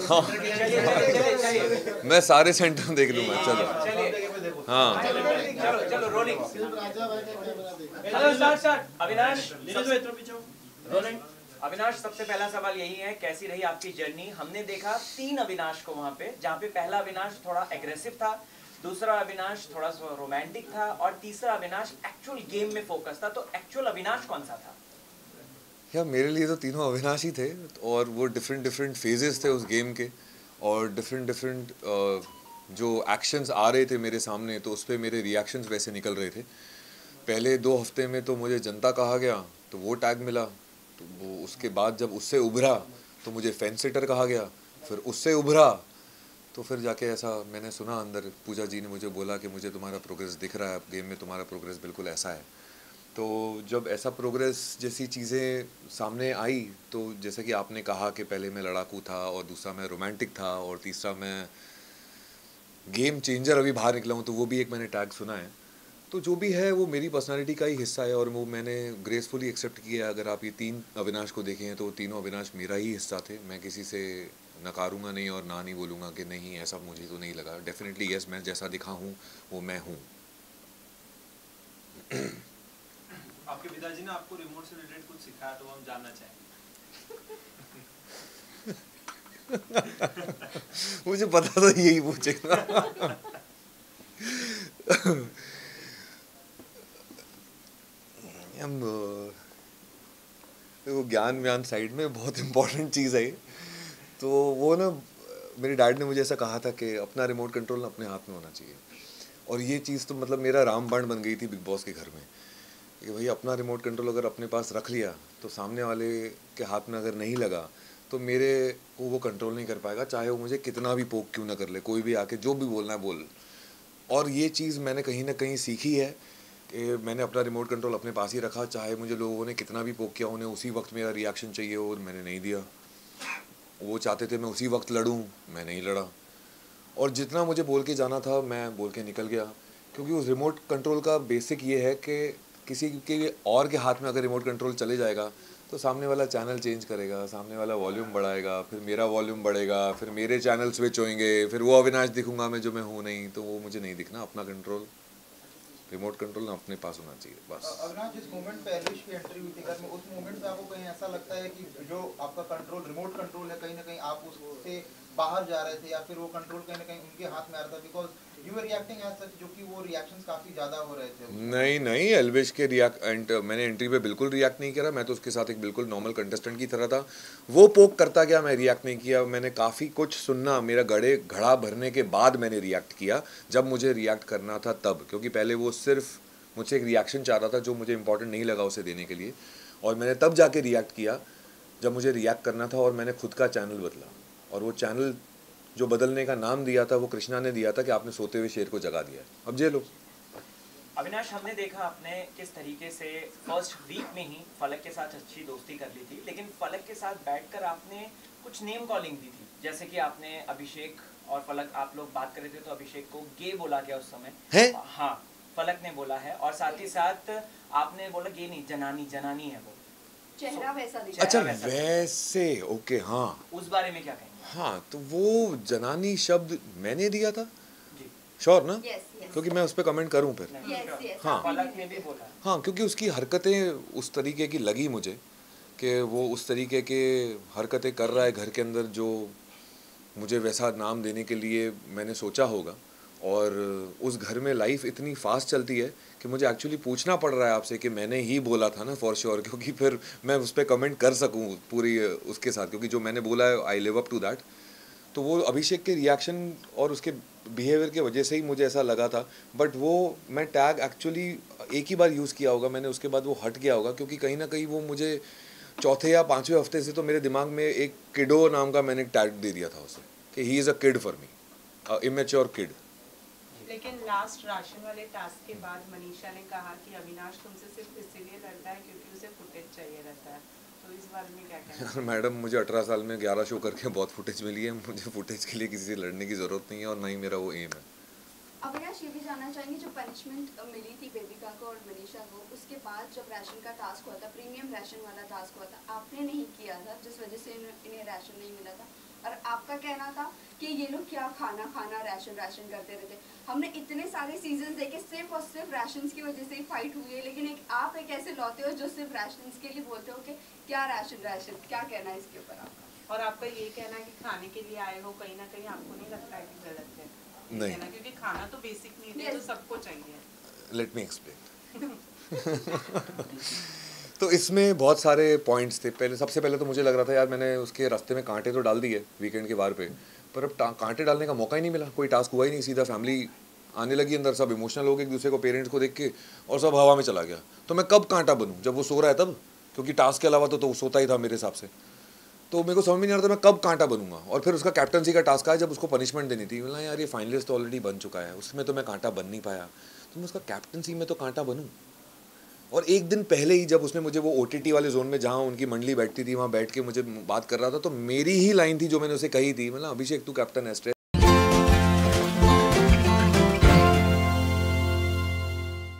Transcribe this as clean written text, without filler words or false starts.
हाँ मैं सारे सेंटर देख लूँगा, चलो। हाँ चलो rolling. Hello sir Avinash, rolling. Avinash, सबसे पहला सवाल यही है, कैसी रही आपकी जर्नी? हमने देखा 3 अविनाश को वहाँ पे, जहाँ पे पहला अविनाश थोड़ा एग्रेसिव था, दूसरा अविनाश थोड़ा सा रोमांटिक था, और तीसरा अविनाश एक्चुअल गेम में फोकस था। तो एक्चुअल अविनाश कौन सा था? यार मेरे लिए तो तीनों अविनाश ही थे, और वो डिफरेंट डिफरेंट फेजेस थे उस गेम के, और डिफरेंट डिफरेंट जो एक्शंस आ रहे थे मेरे सामने, तो उस पर मेरे रिएक्शंस वैसे निकल रहे थे। पहले 2 हफ्ते में तो मुझे जनता कहा गया, तो वो टैग मिला। तो वो उसके बाद जब उससे उभरा तो मुझे फेंस सिटर कहा गया, फिर उससे उभरा तो फिर जाके ऐसा मैंने सुना अंदर, पूजा जी ने मुझे बोला कि मुझे तुम्हारा प्रोग्रेस दिख रहा है, अब गेम में तुम्हारा प्रोग्रेस बिल्कुल ऐसा है। तो जब ऐसा प्रोग्रेस जैसी चीज़ें सामने आई, तो जैसे कि आपने कहा कि पहले मैं लड़ाकू था, और दूसरा मैं रोमांटिक था, और तीसरा मैं गेम चेंजर अभी बाहर निकला हूँ, तो वो भी एक मैंने टैग सुना है। तो जो भी है वो मेरी पर्सनालिटी का ही हिस्सा है, और वो मैंने ग्रेसफुली एक्सेप्ट किया। अगर आप ये 3 अविनाश को देखें तो तीनों अविनाश मेरा ही हिस्सा थे। मैं किसी से नकारूंगा नहीं और ना नहीं बोलूँगा कि नहीं ऐसा मुझे तो नहीं लगा। डेफिनेटली यस, मैं जैसा दिखा हूँ वो मैं हूँ। आपके पिताजी ने आपको रिमोट से रिलेटेड कुछ सिखाया तो हम जानना चाहेंगे। मुझे पता था यही पूछेगा। हम वो ज्ञान व्यान साइड में बहुत इम्पोर्टेंट चीज़ है ये। तो वो ना, मेरे डैड ने मुझे ऐसा कहा था कि अपना रिमोट कंट्रोल ना अपने हाथ में होना चाहिए, और ये चीज़ तो मतलब मेरा रामबाण बन गई थी बिग बॉस के घर में, कि भाई अपना रिमोट कंट्रोल अगर अपने पास रख लिया तो सामने वाले के हाथ में अगर नहीं लगा तो मेरे को वो कंट्रोल नहीं कर पाएगा, चाहे वो मुझे कितना भी पोक क्यों ना कर ले, कोई भी आके जो भी बोलना है बोल। और ये चीज़ मैंने कहीं ना कहीं सीखी है कि मैंने अपना रिमोट कंट्रोल अपने पास ही रखा, चाहे मुझे लोगों ने कितना भी पोक किया, उन्हें उसी वक्त मेरा रिएक्शन चाहिए और मैंने नहीं दिया। वो चाहते थे मैं उसी वक्त लड़ूं, मैं नहीं लड़ा, और जितना मुझे बोल के जाना था मैं बोल के निकल गया। क्योंकि उस रिमोट कंट्रोल का बेसिक ये है कि किसी के और के हाथ में अगर रिमोट कंट्रोल चले जाएगा तो सामने वाला चैनल चेंज करेगा, सामने वाला वॉल्यूम बढ़ाएगा, फिर मेरा वॉल्यूम बढ़ेगा, फिर मेरे चैनल स्विच होंगे, फिर वो अविनाश दिखूंगा मैं जो मैं हूँ नहीं। तो वो मुझे नहीं दिखना। अपना कंट्रोल, रिमोट कंट्रोल ना अपने पास होना चाहिए बस। अविनाश, जिस मोमेंट पे एल्विश की एंट्री हुई थी घर में, उस मोमेंट पे आपको कहीं ऐसा लगता है कि जो आपका कंट्रोल, रिमोट कंट्रोल है, कहीं ना कहीं आप उससे बाहर जा रहे थे, या फिर वो कंट्रोल कहीं ना कहीं उनके हाथ में आ रहा था? Because you were reacting as such, जो कि वो रिएक्शंस काफी ज्यादा हो रहे थे। नहीं नहीं, एल्विश के मैंने एंट्री पे बिल्कुल रिएक्ट नहीं किया। मैं तो उसके साथ एक बिल्कुल नॉर्मल कंटेस्टेंट की तरह था। वो पोक करता गया, मैं रिएक्ट नहीं किया। मैंने काफ़ी कुछ सुनना, मेरा घड़ा भरने के बाद मैंने रिएक्ट किया, जब मुझे रिएक्ट करना था तब। क्योंकि पहले वो सिर्फ मुझसे एक रिएक्शन चाह रहा था जो मुझे इंपॉर्टेंट नहीं लगा उसे देने के लिए, और मैंने तब जाके रिएक्ट किया जब मुझे रिएक्ट करना था। और मैंने खुद का चैनल बदला, और वो चैनल जो बदलने का नाम दिया था वो कृष्णा ने दिया था कि आपने सोते हुए शेर को जगा दिया, अब जेलो। अविनाश, हमने देखा आपने किस तरीके से फर्स्ट वीक में ही फलक के साथ अच्छी दोस्ती कर ली थी, लेकिन फलक के साथ बैठकर आपने कुछ नेम कॉलिंग दी थी। जैसे कि आपने अभिषेक और फलक, आप लोग बात कर रहे थे तो अभिषेक को गे बोला गया उस समय है? हाँ, फलक ने बोला है, और साथ ही साथ आपने बोला गे नहीं, जनानी, जनानी है वो, चेहरा वैसा दिखा। अच्छा वैसे, ओके हाँ। उस बारे में क्या कहेंगे? हाँ, तो वो जनानी शब्द मैंने दिया था, जी श्योर ना? यस यस क्योंकि मैं उस पर कमेंट करूं फिर? यस यस, हाँ। फलक ने भी बोला। हाँ, क्योंकि उसकी हरकतें उस तरीके की लगी मुझे कि वो उस तरीके के हरकतें कर रहा है घर के अंदर, जो मुझे वैसा नाम देने के लिए मैंने सोचा होगा। और उस घर में लाइफ इतनी फास्ट चलती है कि मुझे एक्चुअली पूछना पड़ रहा है आपसे कि मैंने ही बोला था ना, फॉर श्योर, क्योंकि फिर मैं उस पर कमेंट कर सकूं पूरी उसके साथ, क्योंकि जो मैंने बोला है I live up to that. तो वो अभिषेक के रिएक्शन और उसके बिहेवियर की वजह से ही मुझे ऐसा लगा था। बट वो मैं टैग एक्चुअली एक ही बार यूज़ किया होगा मैंने, उसके बाद वो हट गया होगा, क्योंकि कहीं ना कहीं वो मुझे चौथे या पाँचवें हफ्ते से तो मेरे दिमाग में एक किडो नाम का मैंने टैग दे दिया था उसे, कि he is a kid for me, immature kid. लेकिन लास्ट राशन वाले टास्क के बाद मनीषा ने कहा कि अविनाश तुमसे सिर्फ इसीलिए लड़ता है क्योंकि उसे फुटेज चाहिए रहता है, तो इस बारे में क्या कहना है? मैडम, मुझे 18 साल में 11 शो करके बहुत फुटेज मिली है। मुझे फुटेज के लिए किसी से लड़ने की ज़रूरत नहीं है, और ना ही मेरा वो एम है। अविनाश, ये भी जानना चाहेंगे, जो पनिशमेंट मिली थी बेबिका को और मनीषा को, उसके बाद जब राशन का टास्क हुआ था, प्रीमियम राशन वाला टास्क हुआ था, आपने नहीं किया था जिस वजह से इन्हें राशन नहीं मिला था, और आपका कहना था कि ये लोग क्या खाना खाना राशन राशन करते रहते। हमने इतने सारे सीजन देखे सिर्फ और सिर्फ राशंस की वजह से ही फाइट हुई है, लेकिन आप एक ऐसे लौटे हो जो सिर्फ राशंस के लिए बोलते हो कि क्या राशन राशन, क्या कहना है इसके ऊपर आपका? और आपका ये कहना कि खाने के लिए आए हो, कहीं ना कहीं आपको नहीं लगता है कि गलत है? नहीं, क्योंकि खाना तो बेसिक नीड है, तो सबको चाहिए। Let me explain. तो इसमें बहुत सारे पॉइंट्स थे। सबसे पहले तो मुझे लग रहा था यार मैंने उसके रास्ते में कांटे तो डाल दिए वीकेंड के बार पे, पर अब कांटे डालने का मौका ही नहीं मिला, कोई टास्क हुआ ही नहीं। सीधा फैमिली आने लगी अंदर, सब इमोशनल हो गए एक दूसरे को, पेरेंट्स को देख के, और सब हवा में चला गया। तो मैं कब कांटा बनूं? जब वो सो रहा है तब, क्योंकि टास्क के अलावा तो वो सोता ही था मेरे हिसाब से। तो मेरे को समझ में नहीं आ रहा था मैं कब कांटा बनूंगा। और फिर उसका कैप्टनसी का टास्क आया जब उसको पनिशमेंट देनी थी। बोला यार ये फाइनलिस्ट तो ऑलरेडी बन चुका है, उसमें तो मैं कांटा बन नहीं पाया, तो मैं उसका कैप्टनसी में तो कांटा बनूं। और एक दिन पहले ही जब उसने मुझे वो OTT वाले जोन में जहाँ उनकी मंडली बैठती थी वहाँ बैठ के मुझे बात कर रहा था, तो मेरी ही लाइन थी जो मैंने उसे कही थी, मतलब अभिषेक तू कैप्टन है,